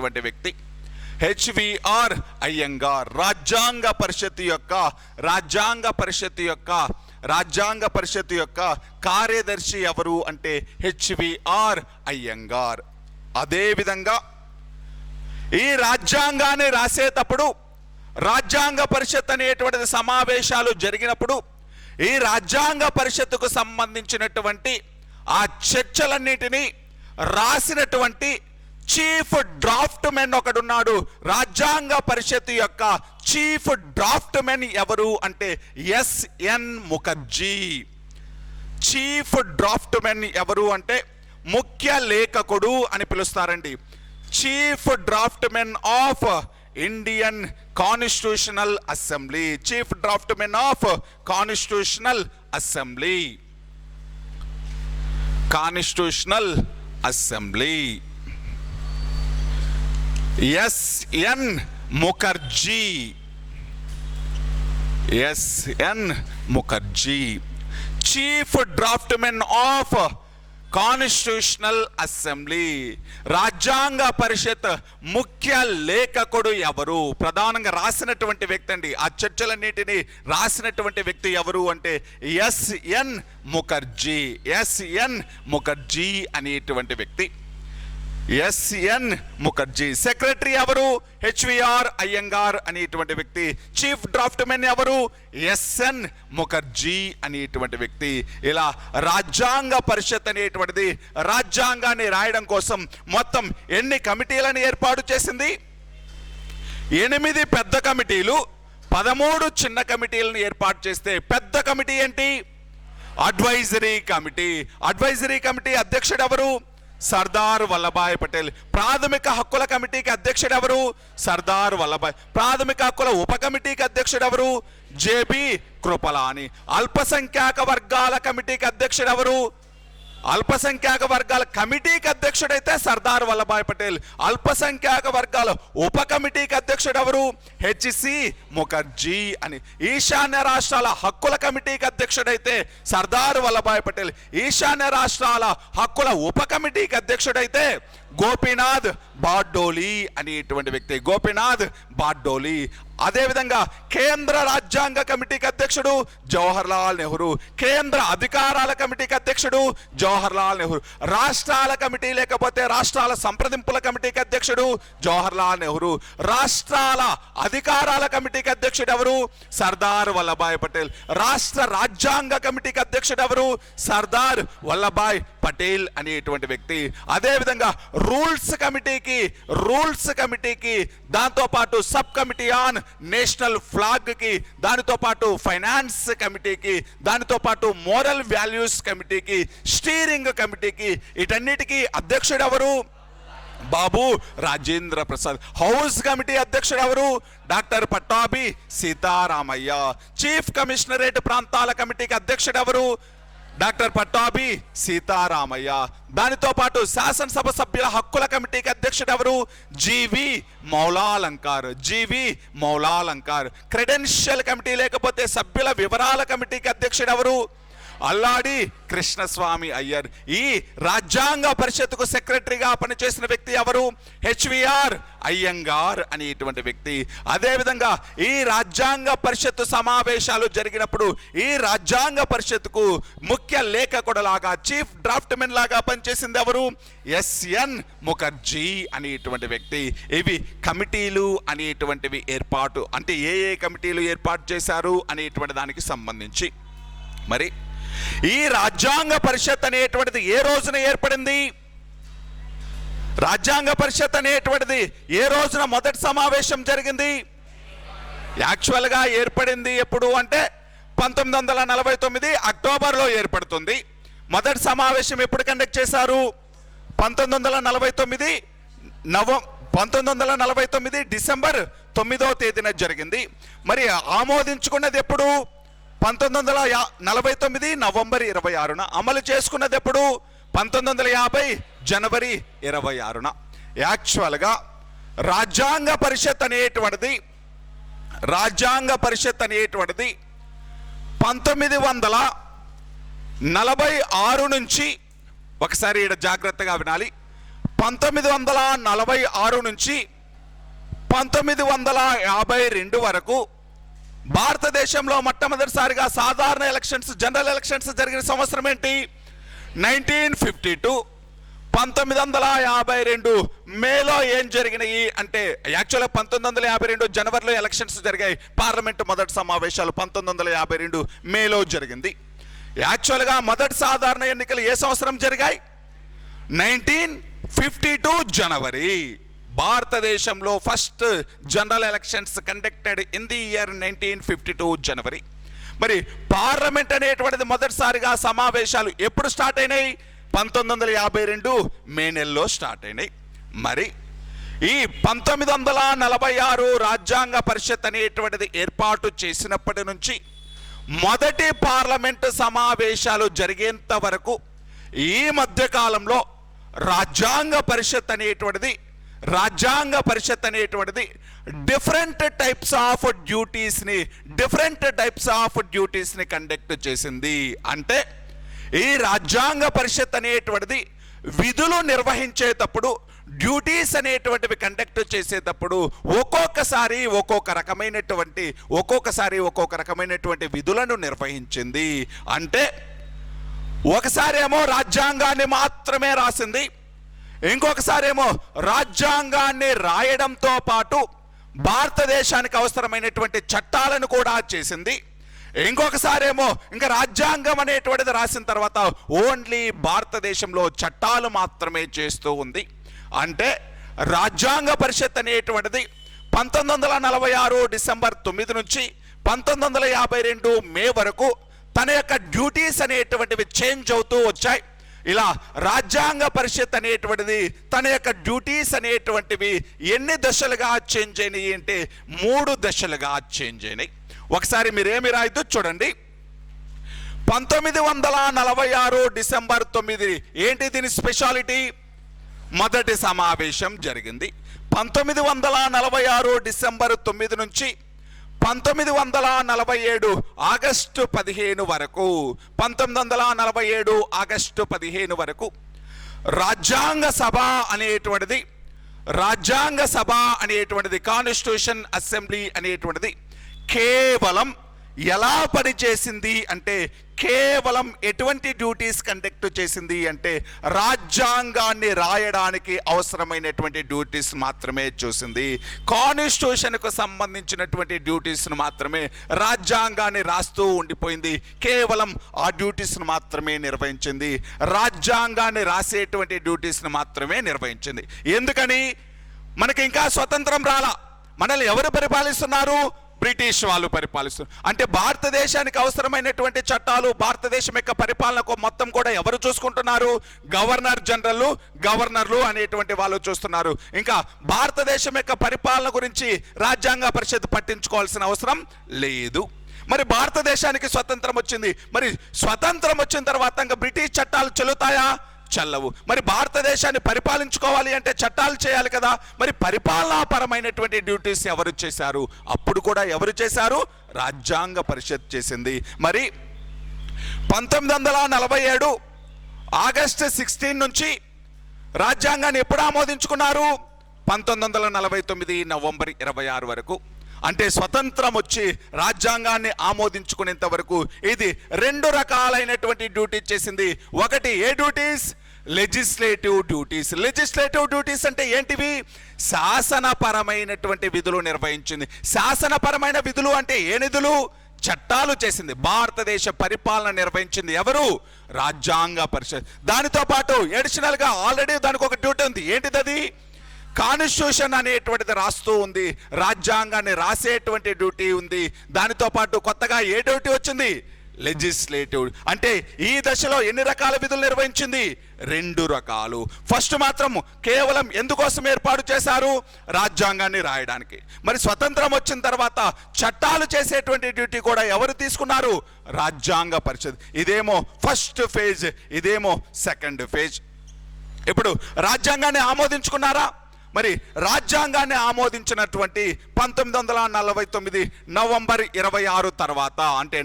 అనేటువంటి వ్యక్తి హెచ్విఆర్ అయ్యంగార్. రాజ్యాంగ పరిషత్తు యొక్క కార్యదర్శి ఎవరు అంటే హెచ్విఆర్ అయ్యంగార్. అదేవిధంగా ఈ రాజ్యాంగాన్ని రాసేటప్పుడు రాజ్యాంగ పరిషత్ అనేటువంటిది సమావేశాలు జరిగినప్పుడు ఈ రాజ్యాంగ పరిషత్తుకు సంబంధించినటువంటి ఆ చర్చలన్నిటినీ రాసినటువంటి చీఫ్ డ్రాఫ్ట్ మెన్ ఒకడున్నాడు. రాజ్యాంగ పరిషత్ యొక్క చీఫ్ డ్రాఫ్ట్ మెన్ ఎవరు అంటే S N Mukherjee. Chief draftsmen ఎవరు అంటే ముఖ్య లేఖకుడు అని పిలుస్తారండి. Chief draftsmen of Indian constitutional assembly. Chief draftsmen of constitutional assembly S N Mukherjee. Chief draftsmen of constitutional assembly. రాజ్యాంగ పరిషత్ ముఖ్య లేఖకుడు ఎవరు? ప్రధానంగా రాసినటువంటి వ్యక్తి అండి. ఆ చర్చలన్నిటినీ రాసినటువంటి వ్యక్తి ఎవరు అంటే ఎస్ఎన్ ముఖర్జీ అనేటువంటి వ్యక్తి. ఎస్ఎన్ ముఖర్జీ. సెక్రటరీ ఎవరు? హెచ్విఆర్ అయ్యంగార్ అనేటువంటి వ్యక్తి. చీఫ్ డ్రాఫ్ట్ మెన్ ఎవరు? ఎస్ఎన్ ముఖర్జీ అనేటువంటి వ్యక్తి. ఇలా రాజ్యాంగ పరిషత్ అనేటువంటిది రాజ్యాంగాన్ని రాయడం కోసం మొత్తం ఎన్ని కమిటీలను ఏర్పాటు చేసింది? 8 పెద్ద కమిటీలు, 13 చిన్న కమిటీలను ఏర్పాటు చేస్తే పెద్ద కమిటీ ఏంటి? Advisory committee. అడ్వైజరీ కమిటీ అధ్యక్షుడు ఎవరు? సర్దార్ వల్లభాయ్ పటేల్. ప్రాథమిక హక్కుల కమిటీకి అధ్యక్షుడు ఎవరు? సర్దార్ వల్లభాయ్. ప్రాథమిక హక్కుల ఉప కమిటీకి అధ్యక్షుడు ఎవరు? జేబి కృపలాని. అల్పసంఖ్యాక వర్గాల కమిటీకి అధ్యక్షుడు ఎవరు? అల్పసంఖ్యాక వర్గాల కమిటీకి అధ్యక్షుడైతే సర్దార్ వల్లభాయ్ పటేల్. అల్పసంఖ్యాక వర్గాల ఉప కమిటీకి అధ్యక్షుడు ఎవరు? హెచ్సి ముఖర్జీ అని. ఈశాన్య రాష్ట్రాల హక్కుల కమిటీకి అధ్యక్షుడైతే సర్దార్ వల్లభాయ్ పటేల్. ఈశాన్య రాష్ట్రాల హక్కుల ఉప కమిటీకి అధ్యక్షుడైతే గోపీనాథ్ బార్డోలి అనేటువంటి వ్యక్తి. గోపీనాథ్ బార్డోలి. అదేవిధంగా కేంద్ర రాజ్యాంగ కమిటీకి అధ్యక్షుడు జవహర్లాల్ నెహ్రూ. కేంద్ర అధికారాల కమిటీకి అధ్యక్షుడు జవహర్లాల్ నెహ్రూ. రాష్ట్రాల కమిటీ లేకపోతే రాష్ట్రాల సంప్రదింపుల కమిటీకి అధ్యక్షుడు జవహర్లాల్ నెహ్రూ. రాష్ట్రాల అధికారాల కమిటీకి అధ్యక్షుడు ఎవరు? సర్దార్ వల్లభాయ్ పటేల్. రాష్ట్ర రాజ్యాంగ కమిటీకి అధ్యక్షుడు ఎవరు? సర్దార్ వల్లభాయ్ పటేల్ అనేటువంటి వ్యక్తి. అదేవిధంగా రూల్స్ కమిటీకి దాంతో పాటు sub committee on national flag కి, దానితో పాటు ఫైనాన్స్ కమిటీకి, దానితో పాటు మోరల్ వాల్యూస్ కమిటీకి, స్టీరింగ్ కమిటీకి, వీటన్నిటికీ అధ్యక్షుడు ఎవరు? బాబు రాజేంద్ర ప్రసాద్. హౌస్ కమిటీ అధ్యక్షుడు ఎవరు? Doctor Pattabhi Sitaramayya. Chief commissionerate ప్రాంతాల కమిటీకి అధ్యక్షుడు ఎవరు? డాక్టర్ పట్టాభి సీతారామయ్య. దానితో పాటు శాసనసభ సభ్యుల హక్కుల కమిటీకి అధ్యక్షుడు ఎవరు? జీవి మౌలాలంకార్. క్రెడెన్షియల్ కమిటీ లేకపోతే సభ్యుల వివరాల కమిటీకి అధ్యక్షుడు ఎవరు? అల్లాడి కృష్ణస్వామి అయ్యర్. ఈ రాజ్యాంగ పరిషత్తుకు సెక్రటరీగా పనిచేసిన వ్యక్తి ఎవరు? హెచ్విఆర్ అయ్యంగార్ అనేటువంటి వ్యక్తి. అదేవిధంగా ఈ రాజ్యాంగ పరిషత్తు సమావేశాలు జరిగినప్పుడు ఈ రాజ్యాంగ పరిషత్తుకు ముఖ్య లేఖకుడు లాగా, చీఫ్ డ్రాఫ్ట్ మెన్ లాగా పనిచేసింది ఎవరు? ఎస్ఎన్ ముఖర్జీ అనేటువంటి వ్యక్తి. ఇవి కమిటీలు అనేటువంటివి ఏర్పాటు, అంటే ఏ కమిటీలు ఏర్పాటు చేశారు అనేటువంటి దానికి సంబంధించి. మరి ఈ రాజ్యాంగ పరిషత్ అనేటువంటిది ఏ రోజున ఏర్పడింది? రాజ్యాంగ పరిషత్ అనేటువంటిది ఏ రోజున మొదటి సమావేశం జరిగింది? యాక్చువల్గా ఏర్పడింది ఎప్పుడు అంటే 1949 అక్టోబర్లో ఏర్పడుతుంది. మొదటి సమావేశం ఎప్పుడు కండక్ట్ చేశారు? 1949 డిసెంబర్ 9వ తేదీన జరిగింది. మరి ఆమోదించుకున్నది ఎప్పుడు? 1949 నవంబర్ 26న. అమలు చేసుకున్నది ఎప్పుడు? 1950 జనవరి 26న. యాక్చువల్గా రాజ్యాంగ పరిషత్ అనేటువంటిది 1946 నుంచి, ఒకసారి ఇక్కడ జాగ్రత్తగా వినాలి, 1946 నుంచి 1952 వరకు భారతదేశంలో మొట్టమొదటిసారిగా సాధారణ ఎలక్షన్స్, జనరల్ ఎలక్షన్స్ జరిగిన సంవత్సరం ఏంటి? 1952. 1952 మేలో ఏం జరిగినాయి అంటే, యాక్చువల్గా 1952 జనవరిలో ఎలక్షన్స్ జరిగాయి. పార్లమెంటు మొదటి సమావేశాలు 1952 మేలో జరిగింది. యాక్చువల్గా మొదటి సాధారణ ఎన్నికలు ఏ సంవత్సరం జరిగాయి? 1952 జనవరి. భారతదేశంలో first general elections conducted in the year 1952 జనవరి. మరి పార్లమెంట్ అనేటువంటిది మొదటిసారిగా సమావేశాలు ఎప్పుడు స్టార్ట్ అయినాయి? 1952 మే నెలలో స్టార్ట్ అయినాయి. మరి ఈ 1946 రాజ్యాంగ పరిషత్ అనేటువంటిది ఏర్పాటు చేసినప్పటి నుంచి మొదటి పార్లమెంటు సమావేశాలు జరిగేంత వరకు ఈ మధ్యకాలంలో రాజ్యాంగ పరిషత్ అనేటువంటిది డిఫరెంట్ టైప్స్ ఆఫ్ డ్యూటీస్ని కండక్ట్ చేసింది. అంటే ఈ రాజ్యాంగ పరిషత్ అనేటువంటిది విధులు నిర్వహించేటప్పుడు, డ్యూటీస్ అనేటువంటివి కండక్ట్ చేసేటప్పుడు ఒక్కొక్కసారి ఒక్కొక్క రకమైనటువంటి విధులను నిర్వహించింది. అంటే ఒకసారి ఏమో రాజ్యాంగాన్ని మాత్రమే రాసింది, ఇంకొకసారి ఏమో రాజ్యాంగాన్ని రాయడంతో పాటు భారతదేశానికి అవసరమైనటువంటి చట్టాలను కూడా చేసింది. ఇంకొకసారి ఏమో ఇంకా రాజ్యాంగం అనేటువంటిది రాసిన తర్వాత ఓన్లీ భారతదేశంలో చట్టాలు మాత్రమే చేస్తూ ఉంది. అంటే రాజ్యాంగ పరిషత్ అనేటువంటిది 1946 డిసెంబర్ 9 నుంచి 1952 మే వరకు తన యొక్క డ్యూటీస్ అనేటువంటివి చేంజ్ అవుతూ వచ్చాయి. ఇలా రాజ్యాంగ పరిషత్ అనేటువంటిది తన యొక్క డ్యూటీస్ అనేటువంటివి ఎన్ని దశలుగా చేంజ్ అయినాయి అంటే 3 దశలుగా చేంజ్ అయినాయి. ఒకసారి మీరేమి రాయొద్దు చూడండి. 1946 డిసెంబర్ 9 ఏంటి దీని స్పెషాలిటీ? మొదటి సమావేశం జరిగింది. 1946 డిసెంబర్ 9 నుంచి 1947 ఆగస్టు 15 వరకు 1947 ఆగస్టు 15 వరకు రాజ్యాంగ సభ అనేటువంటిది కాన్స్టిట్యూషన్ అసెంబ్లీ అనేటువంటిది కేవలం ఎలా పనిచేసింది అంటే, కేవలం ఎటువంటి డ్యూటీస్ కండక్ట్ చేసింది అంటే రాజ్యాంగాన్ని రాయడానికి అవసరమైనటువంటి డ్యూటీస్ మాత్రమే చూసింది. కాన్స్టిట్యూషన్కు సంబంధించినటువంటి డ్యూటీస్ను మాత్రమే, రాజ్యాంగాన్ని రాస్తూ ఉండిపోయింది. కేవలం ఆ డ్యూటీస్ను మాత్రమే నిర్వహించింది. రాజ్యాంగాన్ని రాసేటువంటి డ్యూటీస్ను మాత్రమే నిర్వహించింది. ఎందుకని? మనకి ఇంకా స్వతంత్రం రాలా. మనల్ని ఎవరు పరిపాలిస్తున్నారు? బ్రిటిష్ వాళ్ళు పరిపాలిస్తున్నారు. అంటే భారతదేశానికి అవసరమైనటువంటి చట్టాలు, భారతదేశం యొక్క పరిపాలనకు మొత్తం కూడా ఎవరు చూసుకుంటున్నారు? గవర్నర్లు అనేటువంటి వాళ్ళు చూస్తున్నారు. ఇంకా భారతదేశం యొక్క పరిపాలన గురించి రాజ్యాంగ పరిషత్ పట్టించుకోవాల్సిన అవసరం లేదు. మరి భారతదేశానికి స్వతంత్రం వచ్చింది. మరి స్వతంత్రం వచ్చిన తర్వాత ఇంకా బ్రిటిష్ చట్టాలు చెల్లుతాయా? చల్లవు. మరి భారతదేశాన్ని పరిపాలించుకోవాలి అంటే చట్టాలు చేయాలి కదా. మరి పరిపాలనాపరమైనటువంటి డ్యూటీస్ ఎవరు చేశారు? అప్పుడు కూడా ఎవరు చేశారు? రాజ్యాంగ పరిషత్ చేసింది. మరి 1947 ఆగస్టు 16 నుంచి రాజ్యాంగాన్ని ఎప్పుడు ఆమోదించుకున్నారు? 1949 నవంబర్ 26 వరకు. అంటే స్వతంత్రం వచ్చి రాజ్యాంగాన్ని ఆమోదించుకునేంత వరకు ఇది 2 రకాలైనటువంటి డ్యూటీ చేసింది. ఒకటి ఏ డ్యూటీస్? లెజిస్లేటివ్ డ్యూటీస్ అంటే ఏంటివి? శాసనపరమైనటువంటి విధులు నిర్వహించింది. శాసనపరమైన విధులు అంటే ఏ నిధులు? చట్టాలు చేసింది. భారతదేశ పరిపాలన నిర్వహించింది ఎవరు? రాజ్యాంగ పరిషత్. దానితో పాటు అడిషనల్ గా ఆల్రెడీ దానికి ఒక డ్యూటీ ఉంది. ఏంటిది? కాన్స్టిట్యూషన్ అనేటువంటిది రాస్తూ ఉంది. రాజ్యాంగాన్ని రాసేటువంటి డ్యూటీ ఉంది. దానితో పాటు కొత్తగా ఏ డ్యూటీ వచ్చింది? లెజిస్లేటివ్. అంటే ఈ దశలో ఎన్ని రకాల విధులు నిర్వహించింది? 2 రకాలు. ఫస్ట్ మాత్రం కేవలం ఎందుకోసం ఏర్పాటు చేశారు? రాజ్యాంగాన్ని రాయడానికి. మరి స్వతంత్రం వచ్చిన తర్వాత చట్టాలు చేసేటువంటి డ్యూటీ కూడా ఎవరు తీసుకున్నారు? రాజ్యాంగ పరిషత్. ఇదేమో ఫస్ట్ ఫేజ్, ఇదేమో సెకండ్ ఫేజ్. ఇప్పుడు రాజ్యాంగాన్ని ఆమోదించుకున్నారా? మరి రాజ్యాంగాన్ని ఆమోదించినటువంటి 1949 నవంబర్ 26 తర్వాత, అంటే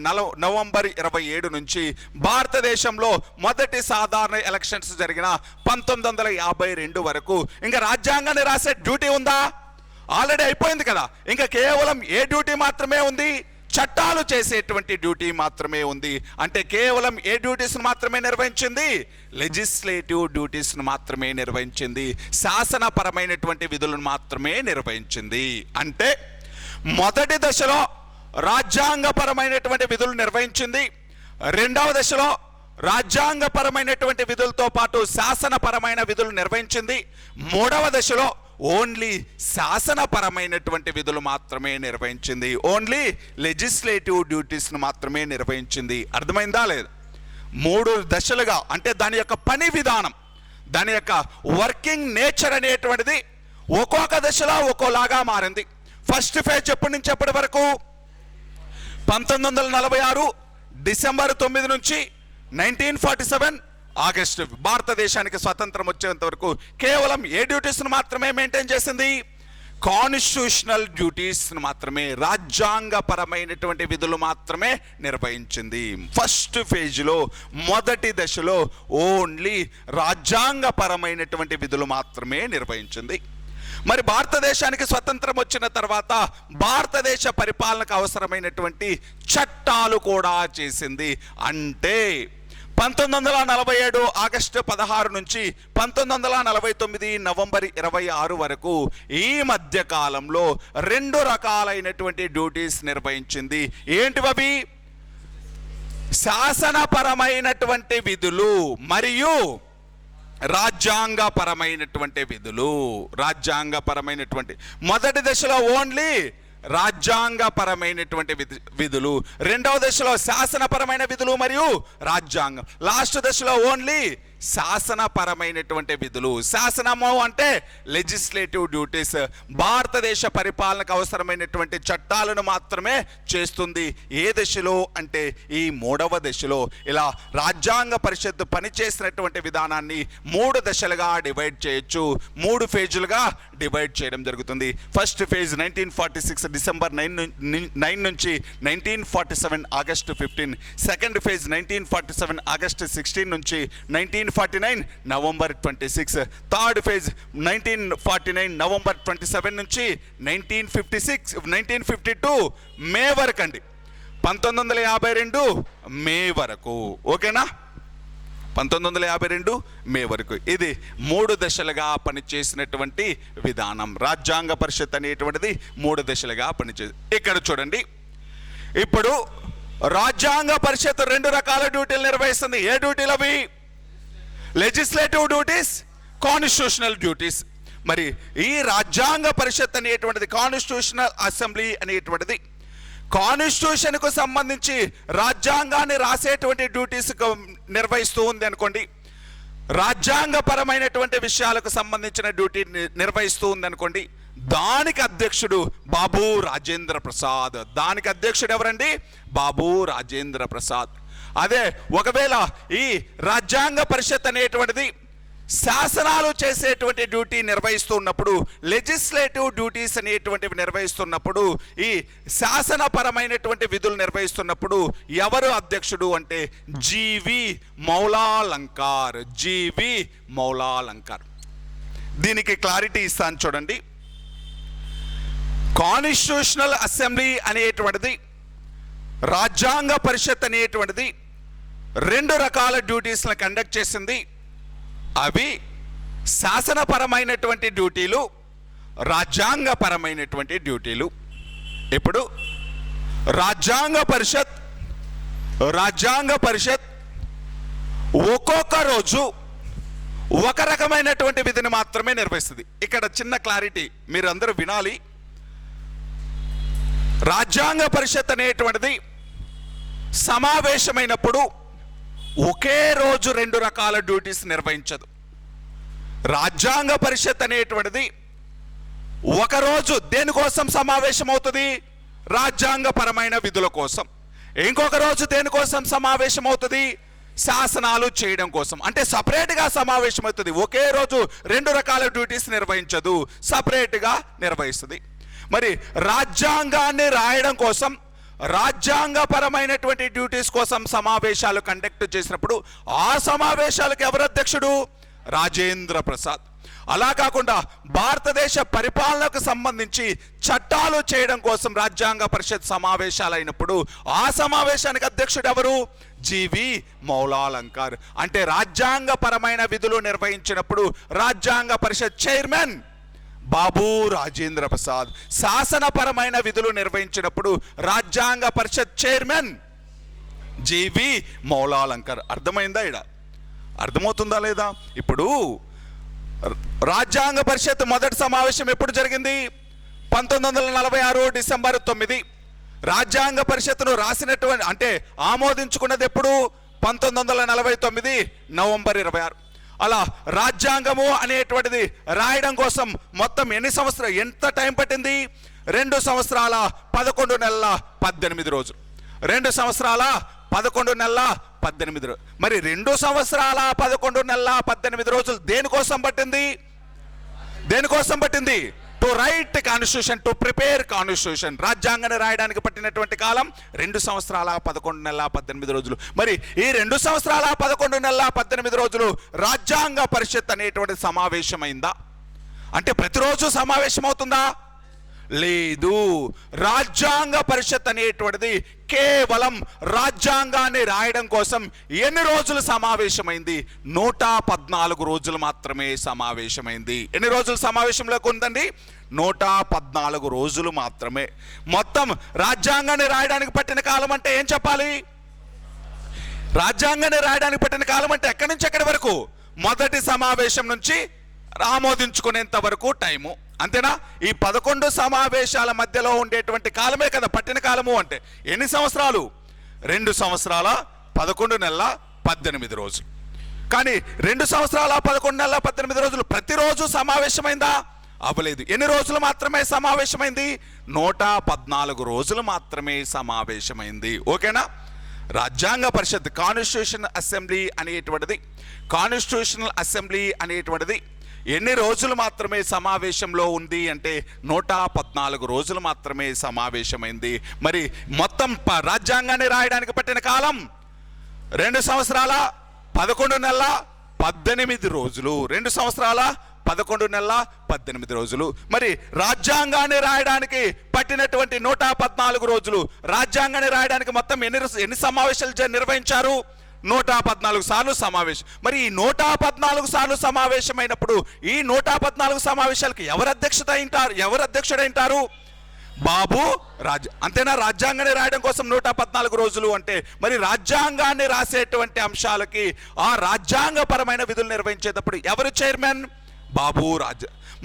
నవంబర్ 27 నుంచి భారతదేశంలో మొదటి సాధారణ ఎలక్షన్స్ జరిగిన 1952 వరకు ఇంకా రాజ్యాంగాన్ని రాసే డ్యూటీ ఉందా? ఆల్రెడీ అయిపోయింది కదా. ఇంకా కేవలం ఏ డ్యూటీ మాత్రమే ఉంది? చట్టాలు చేసేటువంటి డ్యూటీ మాత్రమే ఉంది. అంటే కేవలం ఏ డ్యూటీస్ను మాత్రమే నిర్వహించింది? లెజిస్లేటివ్ డ్యూటీస్ను మాత్రమే నిర్వహించింది. శాసనపరమైనటువంటి విధులను మాత్రమే నిర్వహించింది. అంటే మొదటి దశలో రాజ్యాంగపరమైనటువంటి విధులు నిర్వహించింది. రెండవ దశలో రాజ్యాంగపరమైనటువంటి విధులతో పాటు శాసనపరమైన విధులు నిర్వహించింది. మూడవ దశలో ఓన్లీ శాసనపరమైనటువంటి విధులు మాత్రమే నిర్వహించింది. ఓన్లీ లెజిస్లేటివ్ డ్యూటీస్ను మాత్రమే నిర్వహించింది. అర్థమైందా లేదా? 3 దశలుగా, అంటే దాని యొక్క పని విధానం, దాని యొక్క వర్కింగ్ నేచర్ అనేటువంటిది ఒక్కొక్క దశలో ఒక్కోలాగా మారింది. ఫస్ట్ ఫేజ్ ఎప్పటి నుంచి ఎప్పటి వరకు? 1946 డిసెంబర్ 9 నుంచి 1947 ఆగస్టు భారతదేశానికి స్వతంత్రం వచ్చేంత వరకు కేవలం ఏ డ్యూటీస్ను మాత్రమే మెయింటైన్ చేసింది? కాన్స్టిట్యూషనల్ డ్యూటీస్ను మాత్రమే, రాజ్యాంగపరమైనటువంటి విధులు మాత్రమే నిర్వహించింది. ఫస్ట్ ఫేజ్లో, మొదటి దశలో ఓన్లీ రాజ్యాంగపరమైనటువంటి విధులు మాత్రమే నిర్వహించింది. మరి భారతదేశానికి స్వతంత్రం వచ్చిన తర్వాత భారతదేశ పరిపాలనకు అవసరమైనటువంటి చట్టాలు కూడా చేసింది. అంటే 1947 ఆగస్టు 16 నుంచి 1949 నవంబర్ 26 వరకు ఈ మధ్య కాలంలో 2 రకాలైనటువంటి డ్యూటీస్ నిర్వహించింది. ఏంటివి? శాసనపరమైనటువంటి విధులు మరియు రాజ్యాంగపరమైనటువంటి విధులు. రాజ్యాంగపరమైనటువంటి మొదటి దశలో ఓన్లీ రాజ్యాంగపరమైనటువంటి విధులు, రెండవ దశలో శాసనపరమైన విధులు మరియు రాజ్యాంగం, లాస్ట్ దశలో ఓన్లీ శాసనపరమైనటువంటి విధులు. శాసనము అంటే లెజిస్లేటివ్ డ్యూటీస్, భారతదేశ పరిపాలనకు అవసరమైనటువంటి చట్టాలను మాత్రమే చేస్తుంది. ఏ దశలో అంటే ఈ 3వ దశలో. ఇలా రాజ్యాంగ పరిషత్తు పనిచేసినటువంటి విధానాన్ని 3 దశలుగా డివైడ్ చేయొచ్చు, 3 ఫేజులుగా డివైడ్ చేయడం జరుగుతుంది. ఫస్ట్ ఫేజ్ 1946 డిసెంబర్ 9 నుంచి 1947 ఆగస్టు 15. సెకండ్ ఫేజ్ 1947 ఆగస్టు 16 నుంచి 1949 నవంబర్ 26. థర్డ్ ఫేజ్ 1949 నవంబర్ 27 నుంచి 1952 మే వరకు అండి. 1952 మే వరకు. ఓకేనా? 1952 మే వరకు. ఇది 3 దశలుగా పనిచేసినటువంటి విధానం. రాజ్యాంగ పరిషత్ అనేటువంటిది 3 దశలుగా పనిచేసి. ఇక్కడ చూడండి, ఇప్పుడు రాజ్యాంగ పరిషత్ 2 రకాల డ్యూటీలు నిర్వహిస్తుంది. ఏ డ్యూటీలు అవి? Legislative duties, constitutional duties. మరి ఈ రాజ్యాంగ పరిషత్ అనేటువంటిది, కాన్స్టిట్యూషనల్ అసెంబ్లీ అనేటువంటిది కాన్స్టిట్యూషన్కు సంబంధించి రాజ్యాంగాన్ని రాసేటువంటి డ్యూటీస్ నిర్వహిస్తూ ఉంది అనుకోండి. రాజ్యాంగపరమైనటువంటి విషయాలకు సంబంధించిన డ్యూటీ నిర్వహిస్తూ ఉంది అనుకోండి. దానికి అధ్యక్షుడు బాబు రాజేంద్ర ప్రసాద్. దానికి అధ్యక్షుడు ఎవరండి? బాబు రాజేంద్ర ప్రసాద్. అదే ఒకవేళ ఈ రాజ్యాంగ పరిషత్ అనేటువంటిది శాసనాలు చేసేటువంటి డ్యూటీ నిర్వహిస్తున్నప్పుడు, లెజిస్లేటివ్ డ్యూటీస్ అనేటువంటివి నిర్వహిస్తున్నప్పుడు, ఈ శాసనపరమైనటువంటి విధులు నిర్వహిస్తున్నప్పుడు ఎవరు అధ్యక్షుడు అంటే జీవి మౌలాలంకార్. జీవి మౌలాలంకార్. దీనికి క్లారిటీ ఇస్తాను చూడండి. కాన్స్టిట్యూషనల్ అసెంబ్లీ అనేటువంటిది, రాజ్యాంగ పరిషత్ అనేటువంటిది 2 రకాల డ్యూటీస్లను కండక్ట్ చేసింది. అవి శాసనపరమైనటువంటి డ్యూటీలు, రాజ్యాంగపరమైనటువంటి డ్యూటీలు. ఇప్పుడు రాజ్యాంగ పరిషత్ ఒక్కొక్క రోజు ఒక రకమైనటువంటి విధిని మాత్రమే నిర్వహిస్తుంది. ఇక్కడ చిన్న క్లారిటీ మీరు అందరూ వినాలి. రాజ్యాంగ పరిషత్ అనేటువంటిది సమావేశమైనప్పుడు ఒకే రోజు 2 రకాల డ్యూటీస్ నిర్వహించదు. రాజ్యాంగ పరిషత్ అనేటువంటిది ఒకరోజు దేనికోసం సమావేశం అవుతుంది? రాజ్యాంగపరమైన విధుల కోసం. ఇంకొక రోజు దేనికోసం సమావేశం అవుతుంది? శాసనాలు చేయడం కోసం. అంటే సపరేట్గా సమావేశం అవుతుంది. ఒకే రోజు 2 రకాల డ్యూటీస్ నిర్వహించదు, సపరేట్గా నిర్వహిస్తుంది. మరి రాజ్యాంగాన్ని రాయడం కోసం, రాజ్యాంగపరమైనటువంటి డ్యూటీస్ కోసం సమావేశాలు కండక్ట్ చేసినప్పుడు ఆ సమావేశాలకు ఎవరు అధ్యక్షుడు? రాజేంద్ర ప్రసాద్. అలా కాకుండా భారతదేశ పరిపాలనకు సంబంధించి చట్టాలు చేయడం కోసం రాజ్యాంగ పరిషత్ సమావేశాలు అయినప్పుడు ఆ సమావేశానికి అధ్యక్షుడు ఎవరు? జీవి మౌలాలంకర్. అంటే రాజ్యాంగపరమైన విధులు నిర్వహించినప్పుడు రాజ్యాంగ పరిషత్ చైర్మన్ బాబు రాజేంద్ర ప్రసాద్. శాసనపరమైన విధులు నిర్వహించినప్పుడు రాజ్యాంగ పరిషత్ చైర్మన్ జీవి మౌలాలంకర్. అర్థమైందా? ఇడ అర్థమవుతుందా లేదా? ఇప్పుడు రాజ్యాంగ పరిషత్ మొదటి సమావేశం ఎప్పుడు జరిగింది? 1946 డిసెంబర్ 9. రాజ్యాంగ పరిషత్తును రాసినటువంటి అంటే ఆమోదించుకున్నది ఎప్పుడు? 1949 నవంబర్ 26. అలా రాజ్యాంగము అనేటువంటిది రాయడం కోసం మొత్తం ఎన్ని సంవత్సరాలు, ఎంత టైం పట్టింది? 2 సంవత్సరాల 11 నెలల 18 రోజులు. 2 సంవత్సరాల 11 నెలల 18 రోజులు. మరి 2 సంవత్సరాల 11 నెలల 18 రోజులు దేనికోసం పట్టింది? దేనికోసం పట్టింది? To right constitution, to prepare constitution. రాజ్యాంగాన్ని రాయడానికి పట్టినటువంటి కాలం 2 సంవత్సరాల 11 నెలల 18 రోజులు. మరి ఈ 2 సంవత్సరాల 11 నెలల 18 రోజులు రాజ్యాంగ పరిషత్ అనేటువంటి సమావేశమైందా? అంటే ప్రతిరోజు సమావేశం అవుతుందా? లేదు. రాజ్యాంగ పరిషత్ అనేటువంటిది కేవలం రాజ్యాంగాన్ని రాయడం కోసం ఎన్ని రోజులు సమావేశమైంది? 114 రోజులు మాత్రమే సమావేశమైంది. ఎన్ని రోజులు సమావేశంలోకి ఉందండి? 114 రోజులు మాత్రమే. మొత్తం రాజ్యాంగాన్ని రాయడానికి పట్టిన కాలం అంటే ఏం చెప్పాలి? రాజ్యాంగాన్ని రాయడానికి పట్టిన కాలం అంటే ఎక్కడి నుంచి ఎక్కడి వరకు? మొదటి సమావేశం నుంచి ఆమోదించుకునేంత వరకు టైము, అంతేనా? ఈ 11 సమావేశాల మధ్యలో ఉండేటువంటి కాలమే కదా పట్టిన కాలము. అంటే ఎన్ని సంవత్సరాలు? 2 సంవత్సరాల 11 నెలల 18 రోజులు. కానీ 2 సంవత్సరాల 11 నెలల 18 రోజులు ప్రతిరోజు సమావేశమైందా? అవ్వలేదు. ఎన్ని రోజులు మాత్రమే సమావేశమైంది? 114 రోజులు మాత్రమే సమావేశమైంది. ఓకేనా? రాజ్యాంగ పరిషత్ కాన్స్టిట్యూషనల్ అసెంబ్లీ అనేటువంటిది ఎన్ని రోజులు మాత్రమే సమావేశంలో ఉంది అంటే 114 రోజులు మాత్రమే సమావేశమైంది. మరి మొత్తం రాజ్యాంగాన్ని రాయడానికి పట్టిన కాలం 2 సంవత్సరాల 11 నెలల 18 రోజులు. 2 సంవత్సరాల 11 నెలల 18 రోజులు. మరి రాజ్యాంగాన్ని రాయడానికి పట్టినటువంటి 114 రోజులు, రాజ్యాంగాన్ని రాయడానికి మొత్తం ఎన్ని సమావేశాలు నిర్వహించారు? 114 సార్లు సమావేశం. మరి ఈ 114 సార్లు సమావేశమైనప్పుడు ఈ 114 సమావేశాలకు ఎవరు అధ్యక్షుడైంటారు? బాబు అంతేనా? రాజ్యాంగాన్ని రాయడం కోసం 114 రోజులు అంటే మరి రాజ్యాంగాన్ని రాసేటువంటి అంశాలకి ఆ రాజ్యాంగపరమైన విధులు నిర్వహించేటప్పుడు ఎవరు చైర్మన్? బాబు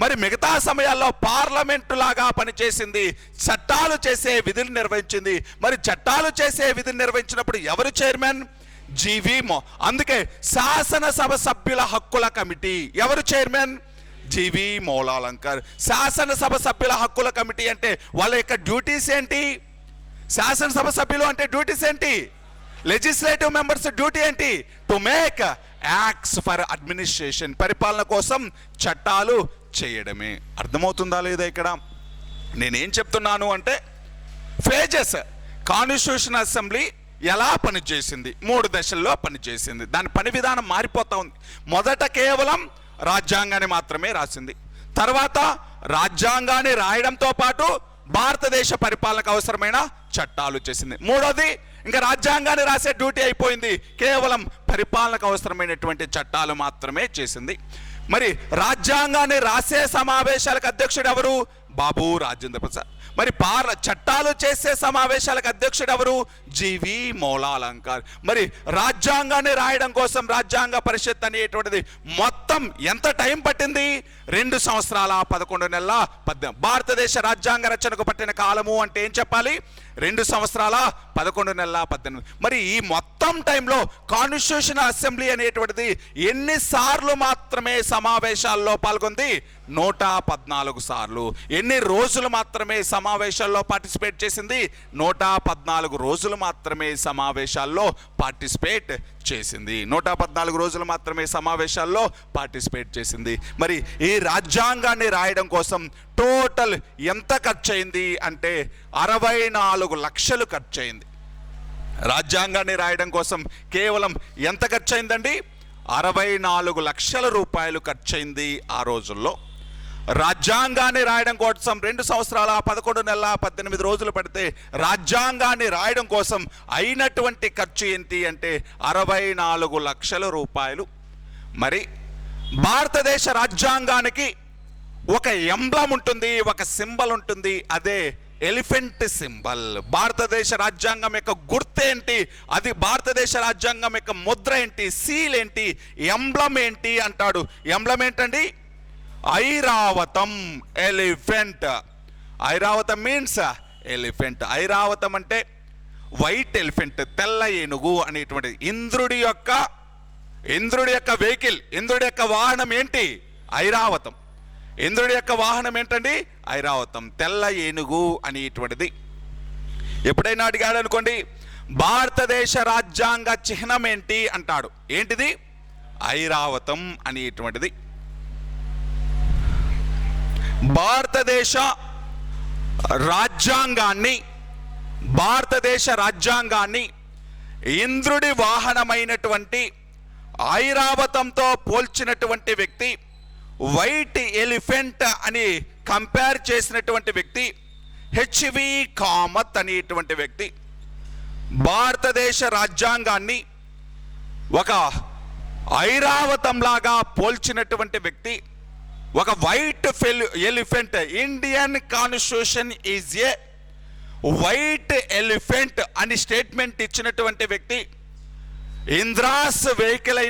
మరి మిగతా సమయాల్లో పార్లమెంటు లాగా పనిచేసింది, చట్టాలు చేసే విధులు నిర్వహించింది. మరి చట్టాలు చేసే విధులు నిర్వహించినప్పుడు ఎవరు చైర్మన్? జీవి అందుకే శాసనసభ సభ్యుల హక్కుల కమిటీ ఎవరు చైర్మన్? జీవి మౌలాలంకర్. శాసనసభ సభ్యుల హక్కుల కమిటీ అంటే వాళ్ళ యొక్క డ్యూటీస్ ఏంటి? శాసనసభ సభ్యులు అంటే డ్యూటీస్ ఏంటి? లెజిస్లేటివ్ మెంబర్స్ డ్యూటీ ఏంటి? To make acts for administration, పరిపాలన కోసం చట్టాలు చేయడమే. అర్థమవుతుందా లేదా? ఇక్కడ నేనేం చెప్తున్నాను అంటే ఫేజెస్ కాన్స్టిట్యూషన్ అసెంబ్లీ ఎలా పనిచేసింది? 3 దశల్లో పనిచేసింది. దాని పని విధానం మారిపోతా ఉంది. మొదట కేవలం రాజ్యాంగాన్ని మాత్రమే రాసింది. తర్వాత రాజ్యాంగాన్ని రాయడంతో పాటు భారతదేశ పరిపాలనకు అవసరమైన చట్టాలు చేసింది. మూడోది ఇంకా రాజ్యాంగాన్ని రాసే డ్యూటీ అయిపోయింది, కేవలం పరిపాలనకు అవసరమైనటువంటి చట్టాలు మాత్రమే చేసింది. మరి రాజ్యాంగాన్ని రాసే సమావేశాలకు అధ్యక్షుడు ఎవరు? బాబు రాజేంద్ర ప్రసాద్. మరి చట్టాలు చేసే సమావేశాలకు అధ్యక్షుడు ఎవరు? జీవి మౌలాలంకర్. మరి రాజ్యాంగాన్ని రాయడం కోసం రాజ్యాంగ పరిషత్ అనేటువంటిది మొత్తం ఎంత టైం పట్టింది? 2 సంవత్సరాల 11 నెలల 18. భారతదేశ రాజ్యాంగ రచనకు పట్టిన కాలము అంటే ఏం చెప్పాలి? 2 సంవత్సరాల 11 నెలల 18. మరి ఈ మొత్తం టైంలో కాన్స్టిట్యూషన్ అసెంబ్లీ అనేటువంటిది ఎన్నిసార్లు మాత్రమే సమావేశాల్లో పాల్గొంది? 114 సార్లు. ఎన్ని రోజులు మాత్రమే సమావేశాల్లో పార్టిసిపేట్ చేసింది? 114 రోజులు మాత్రమే సమావేశాల్లో పార్టిసిపేట్ చేసింది. 114 రోజులు మాత్రమే సమావేశాల్లో పార్టిసిపేట్ చేసింది. మరి ఈ రాజ్యాంగాన్ని రాయడం కోసం టోటల్ ఎంత ఖర్చు అయింది అంటే 64 లక్షలు ఖర్చు అయింది. రాజ్యాంగాన్ని రాయడం కోసం కేవలం ఎంత ఖర్చు అయిందండి? 64 లక్షల రూపాయలు ఖర్చు అయింది ఆ రోజుల్లో. రాజ్యాంగాన్ని రాయడం కోసం 2 సంవత్సరాల 11 నెలల 18 రోజులు పడితే రాజ్యాంగాన్ని రాయడం కోసం అయినటువంటి ఖర్చు ఏంటి అంటే 64 లక్షల రూపాయలు. మరి భారతదేశ రాజ్యాంగానికి ఒక ఎంబ్లం ఉంటుంది, ఒక సింబల్ ఉంటుంది, అదే ఎలిఫెంట్ సింబల్. భారతదేశ రాజ్యాంగం యొక్క గుర్తేంటి, అది భారతదేశ రాజ్యాంగం యొక్క ముద్ర ఏంటి, సీల్ ఏంటి, ఎంబ్లం ఏంటి అంటాడు. ఎంబ్లం ఏంటండి? ఐరావతం, ఎలిఫెంట్. ఐరావతం మీన్స్ ఎలిఫెంట్. ఐరావతం అంటే వైట్ ఎలిఫెంట్, తెల్ల ఏనుగు అనేటువంటిది. ఇంద్రుడి యొక్క వెహికల్, ఇంద్రుడి యొక్క వాహనం ఏంటి? ఐరావతం. ఇంద్రుడి యొక్క వాహనం ఏంటండి? ఐరావతం, తెల్ల ఏనుగు అనేటువంటిది. ఎప్పుడైనా అడిగాడు అనుకోండి, భారతదేశ రాజ్యాంగ చిహ్నం ఏంటి అంటాడు. ఏంటిది? ఐరావతం అనేటువంటిది. భారతదేశ రాజ్యాంగాన్ని ఇంద్రుడి వాహనమైనటువంటి ఐరావతంతో పోల్చినటువంటి వ్యక్తి, వైట్ ఎలిఫెంట్ అని కంపేర్ చేసినటువంటి వ్యక్తి హెచ్వి కామత్ అనేటువంటి వ్యక్తి. భారతదేశ రాజ్యాంగాన్ని ఒక ఐరావతం లాగా పోల్చినటువంటి వ్యక్తి, ఒక white elephant, Indian constitution is a white elephant అని స్టేట్మెంట్ ఇచ్చినటువంటి వ్యక్తి, ఇంద్రాస్ వెహికల్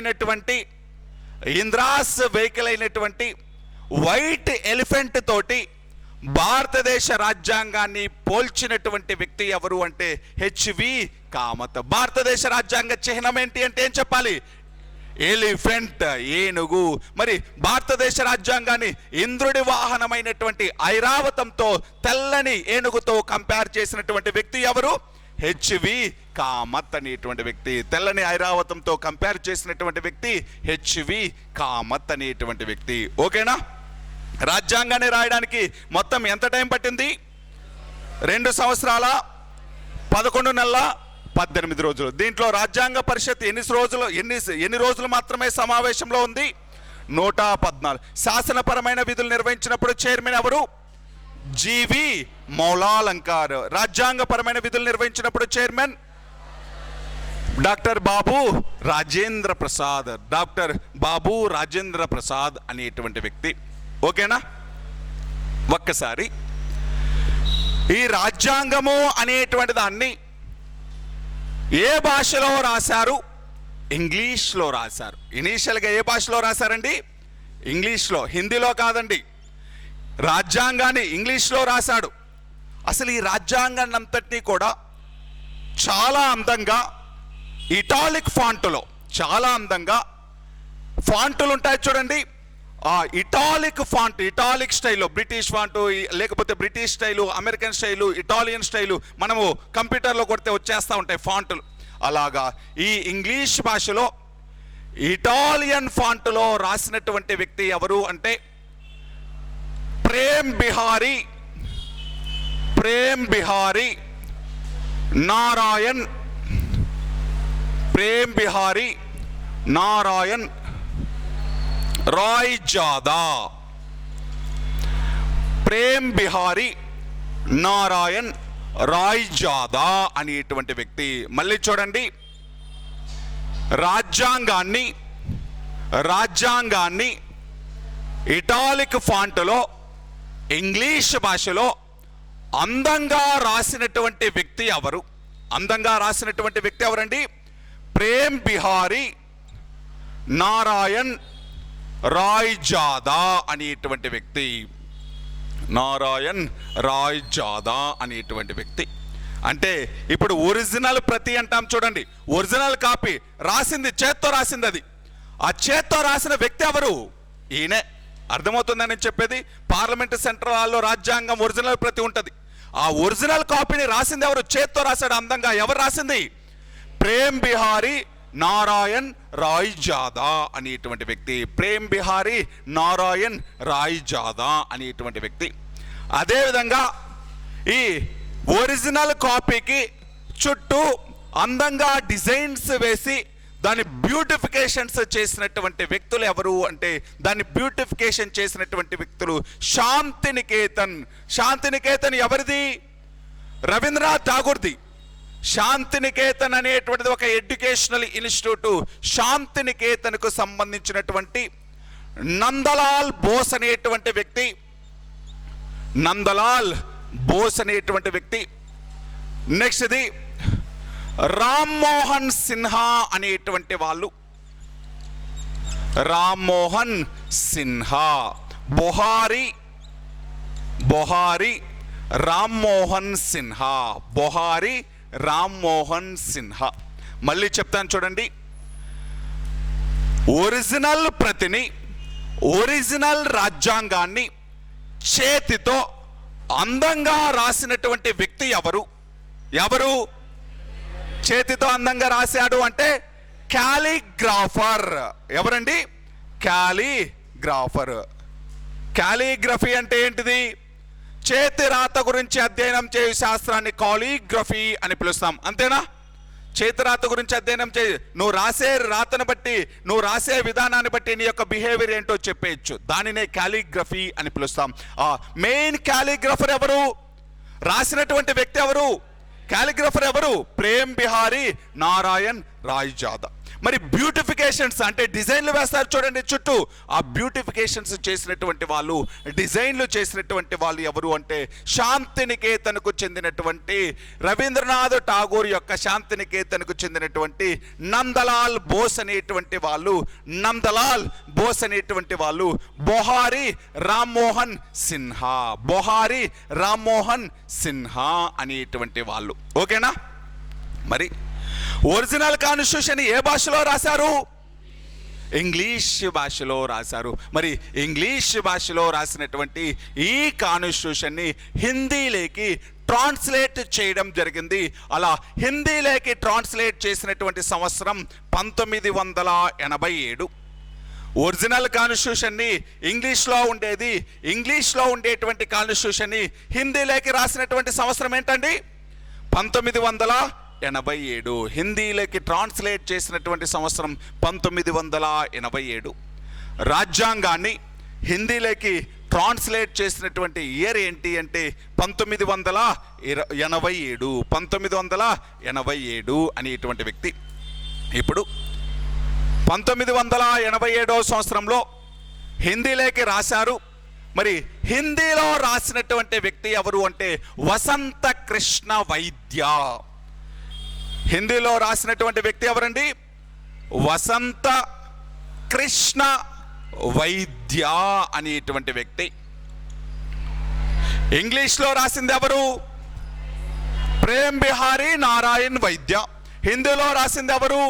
అయినటువంటి వైట్ ఎలిఫెంట్ తోటి భారతదేశ రాజ్యాంగాన్ని పోల్చినటువంటి వ్యక్తి ఎవరు అంటే హెచ్వి కామత్. భారతదేశ రాజ్యాంగ చిహ్నం ఏంటి అంటే ఏం చెప్పాలి? ఎలిఫెంట్, ఏనుగు. మరి భారతదేశ రాజ్యాంగాన్ని ఇంద్రుడి వాహనమైనటువంటి ఐరావతంతో, తెల్లని ఏనుగుతో కంపేర్ చేసినటువంటి వ్యక్తి ఎవరు? హెచ్వి కామత్ అనేటువంటి వ్యక్తి. తెల్లని ఐరావతంతో కంపేర్ చేసినటువంటి వ్యక్తి హెచ్వి కామత్ అనేటువంటి వ్యక్తి. ఓకేనా? రాజ్యాంగాన్ని రాయడానికి మొత్తం ఎంత టైం పట్టింది? 2 సంవత్సరాల 11 నెలల 18 రోజులు. దీంట్లో రాజ్యాంగ పరిషత్ ఎన్ని రోజులు మాత్రమే సమావేశంలో ఉంది? 114. శాసనపరమైన విధులు నిర్వహించినప్పుడు చైర్మన్ ఎవరు? జీవి మౌలాలంకార్. రాజ్యాంగపరమైన విధులు నిర్వహించినప్పుడు చైర్మన్ డాక్టర్ బాబు రాజేంద్ర ప్రసాద్ అనేటువంటి వ్యక్తి. ఓకేనా? ఒక్కసారి ఈ రాజ్యాంగము అనేటువంటి దాన్ని ఏ భాషలో రాశారు? ఇంగ్లీష్లో రాశారు. ఇనీషియల్గా ఏ భాషలో రాశారండి? ఇంగ్లీష్లో, హిందీలో కాదండి. రాజ్యాంగాన్ని ఇంగ్లీష్లో రాశాడు. అసలు ఈ రాజ్యాంగాన్ని అంతటినీ కూడా చాలా అందంగా ఇటాలిక్ ఫాంటులో, చాలా అందంగా ఫాంటులు ఉంటాయి చూడండి, ఆ ఇటాలిక్ ఫాంట్, ఇటాలిక్ స్టైల్లో, బ్రిటిష్ ఫాంటు లేకపోతే British style, American style, Italian style, మనము కంప్యూటర్లో కొడితే వచ్చేస్తూ ఉంటాయి ఫాంటులు. అలాగా ఈ ఇంగ్లీష్ భాషలో ఇటాలియన్ ఫాంటులో రాసినటువంటి వ్యక్తి ఎవరు అంటే ప్రేమ్ బిహారీ నారాయణ్ రాయ్జాదా. ప్రేమ్ బిహారీ నారాయణ్ రాయ్జాదా అనేటువంటి వ్యక్తి. మళ్ళీ చూడండి, రాజ్యాంగాన్ని ఇటాలిక్ ఫాంటులో ఇంగ్లీష్ భాషలో అందంగా రాసినటువంటి వ్యక్తి ఎవరు? ఎవరండి? ప్రేమ్ బిహారీ నారాయణ్ రాయ్జాదా అనేటువంటి వ్యక్తి. అంటే ఇప్పుడు ఒరిజినల్ ప్రతి అంటాం చూడండి, ఒరిజినల్ కాపీ రాసింది, చేత్తో రాసింది. అది ఆ చేత్తో రాసిన వ్యక్తి ఎవరు? ఈయనే. అర్థమవుతుందని చెప్పేది. పార్లమెంట్ సెంట్రల్ హాల్లో రాజ్యాంగం ఒరిజినల్ ప్రతి ఉంటుంది. ఆ ఒరిజినల్ కాపీని రాసింది ఎవరు? చేత్తో రాశాడు అందంగా. ఎవరు రాసింది? ప్రేమ్ బిహారీ నారాయణ్ రాయ్జాదా అనేటువంటి వ్యక్తి. ప్రేమ్ బిహారీ నారాయణ్ రాయ్జాదా అనేటువంటి వ్యక్తి. అదేవిధంగా ఈ ఒరిజినల్ కాపీకి చుట్టూ అందంగా డిజైన్స్ వేసి దాన్ని బ్యూటిఫికేషన్స్ చేసినటువంటి వ్యక్తులు ఎవరు అంటే, దాన్ని బ్యూటిఫికేషన్ చేసినటువంటి వ్యక్తులు శాంతినికేతన్. శాంతినికేతన్ ఎవరిది? రవీంద్రనాథ్ ఠాగూర్ది. శాంతినికేతన్ అనేటువంటిది ఒక ఎడ్యుకేషనల్ ఇన్స్టిట్యూట్. శాంతినికేతన్కు సంబంధించినటువంటి నందలాల్ బోస్ అనేటువంటి వ్యక్తి, నందలాల్ బోస్ అనేటువంటి వ్యక్తి. నెక్స్ట్ది రామ్మోహన్ సిన్హా అనేటువంటి వాళ్ళు. రామ్మోహన్ సిన్హా, బొహారీ రామ్మోహన్ సిన్హా, బొహారీ రామ్మోహన్ సిన్హా. మళ్ళీ చెప్తాను చూడండి. ఒరిజినల్ ప్రతిని, ఒరిజినల్ రాజ్యాంగాన్ని చేతితో అందంగా రాసినటువంటి వ్యక్తి ఎవరు? ఎవరు చేతితో అందంగా రాశాడు అంటే క్యాలిగ్రాఫర్. ఎవరండి? క్యాలిగ్రాఫర్. క్యాలిగ్రఫీ అంటే ఏంటిది? చేతి రాత గురించి అధ్యయనం చేయు శాస్త్రాన్ని కాలిగ్రఫీ అని పిలుస్తాం. అంతేనా? చేతి రాత గురించి అధ్యయనం చేయి. నువ్వు రాసే రాతను బట్టి, నువ్వు రాసే విధానాన్ని బట్టి నీ యొక్క బిహేవియర్ ఏంటో చెప్పేయచ్చు. దానినే క్యాలిగ్రఫీ అని పిలుస్తాం. మెయిన్ క్యాలిగ్రఫర్ ఎవరు? రాసినటువంటి వ్యక్తి ఎవరు? క్యాలిగ్రఫర్ ఎవరు? ప్రేమ్ బిహారీ నారాయణ్ రాయ్జాదా. మరి బ్యూటిఫికేషన్స్ అంటే డిజైన్లు వేస్తారు చూడండి చుట్టూ. ఆ బ్యూటిఫికేషన్స్ చేసినటువంటి వాళ్ళు, డిజైన్లు చేసినటువంటి వాళ్ళు ఎవరు అంటే శాంతినికేతన్కు చెందినటువంటి, రవీంద్రనాథ్ ఠాగూర్ యొక్క శాంతినికేతన్కు చెందినటువంటి నందలాల్ బోస్ అనేటువంటి వాళ్ళు. నందలాల్ బోస్ అనేటువంటి వాళ్ళు బొహారీ రామ్మోహన్ సిన్హా, బొహారీ రామ్మోహన్ సిన్హా అనేటువంటి వాళ్ళు. ఓకేనా? మరి ఒరిజినల్ కాన్స్టిట్యూషన్ ఏ భాషలో రాశారు? ఇంగ్లీష్ భాషలో రాశారు. మరి ఇంగ్లీష్ భాషలో రాసినటువంటి ఈ కాన్స్టిట్యూషన్ని హిందీలోకి ట్రాన్స్లేట్ చేయడం జరిగింది. అలా హిందీలోకి ట్రాన్స్లేట్ చేసినటువంటి సంవత్సరం 1987. ఒరిజినల్ కాన్స్టిట్యూషన్ని ఇంగ్లీష్లో ఉండేది, ఇంగ్లీష్లో ఉండేటువంటి కాన్స్టిట్యూషన్ని హిందీలోకి రాసినటువంటి సంవత్సరం ఏంటండి? 1987. హిందీలోకి ట్రాన్స్లేట్ చేసినటువంటి సంవత్సరం 1987. రాజ్యాంగాన్ని హిందీలోకి ట్రాన్స్లేట్ చేసినటువంటి ఇయర్ ఏంటి అంటే 1987. 1987 అనేటువంటి వ్యక్తి. ఇప్పుడు 1987వ సంవత్సరంలో హిందీలోకి రాశారు. మరి హిందీలో రాసినటువంటి వ్యక్తి ఎవరు అంటే వసంత కృష్ణ వైద్య. హిందీలో రాసినటువంటి వ్యక్తి ఎవరండి? వసంత కృష్ణ వైద్య అనేటువంటి వ్యక్తి. ఇంగ్లీష్లో రాసింది ఎవరు? ప్రేమ్ బిహారీ నారాయణ్ వైద్య. హిందీలో రాసింది ఎవరు?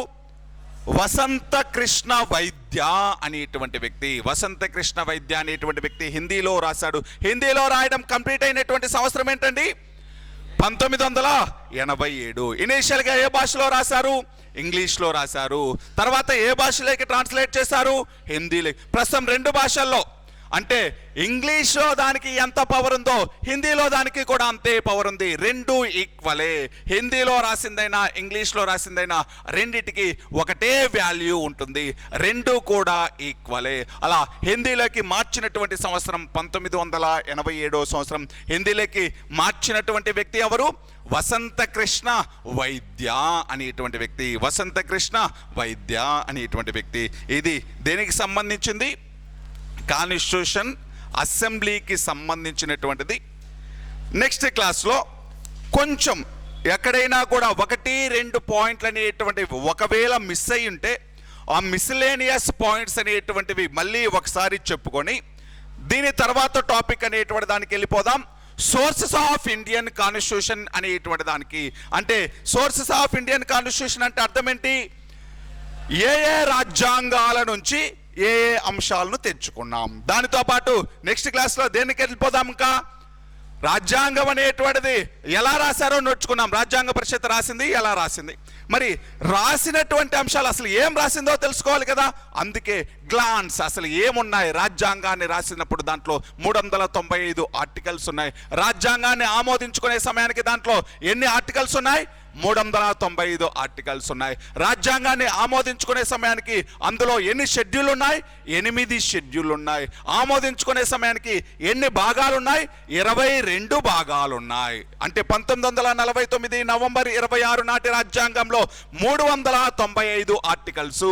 వసంత కృష్ణ వైద్య అనేటువంటి వ్యక్తి. వసంత కృష్ణ వైద్య అనేటువంటి వ్యక్తి హిందీలో రాశాడు. హిందీలో రాయడం కంప్లీట్ అయినటువంటి సంవత్సరం ఏంటండి? 1987. ఇనీషియల్గా ఏ భాషలో రాశారు? ఇంగ్లీష్లో రాశారు. తర్వాత ఏ భాషలోకి ట్రాన్స్లేట్ చేశారు? హిందీలో. ప్రస్తుతం రెండు భాషల్లో, అంటే ఇంగ్లీష్లో దానికి ఎంత పవర్ ఉందో హిందీలో దానికి కూడా అంతే పవర్ ఉంది. రెండు ఈక్వలే. హిందీలో రాసిందైనా ఇంగ్లీష్లో రాసిందైనా రెండిటికి ఒకటే వాల్యూ ఉంటుంది. రెండు కూడా ఈక్వలే. అలా హిందీలోకి మార్చినటువంటి సంవత్సరం 1987వ సంవత్సరం. హిందీలోకి మార్చినటువంటి వ్యక్తి ఎవరు? వసంత కృష్ణ వైద్య అనేటువంటి వ్యక్తి. వసంత కృష్ణ వైద్య అనేటువంటి వ్యక్తి. ఇది దేనికి సంబంధించింది? కాన్స్టిట్యూషన్ అసెంబ్లీకి సంబంధించినటువంటిది. నెక్స్ట్ క్లాస్లో కొంచెం ఎక్కడైనా కూడా 1-2 పాయింట్లు అనేటువంటివి ఒకవేళ మిస్ అయి ఉంటే ఆ మిస్లేనియస్ పాయింట్స్ అనేటువంటివి మళ్ళీ ఒకసారి చెప్పుకొని దీని తర్వాత టాపిక్ అనేటువంటి దానికి వెళ్ళిపోదాం. సోర్సెస్ ఆఫ్ ఇండియన్ కాన్స్టిట్యూషన్ అనేటువంటి దానికి. అంటే సోర్సెస్ ఆఫ్ ఇండియన్ కాన్స్టిట్యూషన్ అంటే అర్థం ఏంటి? ఏ ఏ రాజ్యాంగాల నుంచి ఏ ఏ అంశాలను తెచ్చుకున్నాం. దానితో పాటు నెక్స్ట్ క్లాస్లో దేనికి వెళ్ళిపోదాం? ఇంకా రాజ్యాంగం అనేటువంటిది ఎలా రాశారో నేర్చుకున్నాం. రాజ్యాంగ పరిషత్ రాసింది ఎలా రాసింది, మరి రాసినటువంటి అంశాలు అసలు ఏం రాసిందో తెలుసుకోవాలి కదా. అందుకే గ్లాన్స్ అసలు ఏమున్నాయి, రాజ్యాంగాన్ని రాసినప్పుడు దాంట్లో 395 ఆర్టికల్స్ ఉన్నాయి. రాజ్యాంగాన్ని ఆమోదించుకునే సమయానికి దాంట్లో ఎన్ని ఆర్టికల్స్ ఉన్నాయి? 395 ఆర్టికల్స్ ఉన్నాయి. రాజ్యాంగాన్ని ఆమోదించుకునే సమయానికి అందులో ఎన్ని షెడ్యూల్ ఉన్నాయి? 8 షెడ్యూల్ ఉన్నాయి. ఆమోదించుకునే సమయానికి ఎన్ని భాగాలు ఉన్నాయి? 22 భాగాలు ఉన్నాయి. అంటే 1949 నవంబర్ 26 నాటి రాజ్యాంగంలో 395 ఆర్టికల్స్,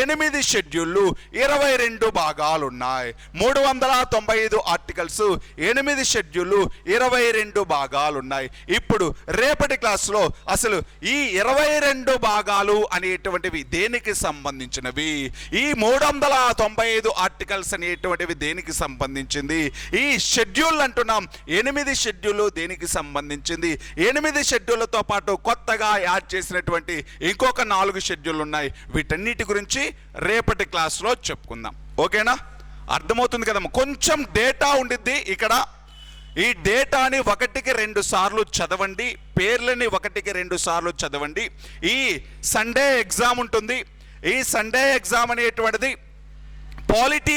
8 షెడ్యూళ్ళు, 22 భాగాలు ఉన్నాయి. 395 ఆర్టికల్స్, 8 షెడ్యూళ్ళు, 22 భాగాలు ఉన్నాయి. ఇప్పుడు రేపటి క్లాసులో అసలు ఈ 22 భాగాలు అనేటువంటివి దేనికి సంబంధించినవి, ఈ 395 ఆర్టికల్స్ అనేటువంటివి దేనికి సంబంధించింది, ఈ షెడ్యూల్ అంటున్నాం 8 షెడ్యూల్ దేనికి సంబంధించింది, 8 షెడ్యూళ్లతో పాటు కొత్తగా యాడ్ చేసినటువంటి ఇంకొక 4 షెడ్యూల్ ఉన్నాయి. వీటన్నిటి గురించి రేపటి క్లాస్లో చెప్పుకుందాం. ఓకేనా? అర్థమవుతుంది కదమ్మా. కొంచెం డేటా ఉండిద్ది ఇక్కడ. ఈ డేటాని 1కి 2 సార్లు చదవండి, పేర్లని 1కి 2 సార్లు చదవండి. ఈ సండే ఎగ్జామ్ ఉంటుంది. ఈ సండే ఎగ్జామ్ అనేటువంటిది పాలిటీ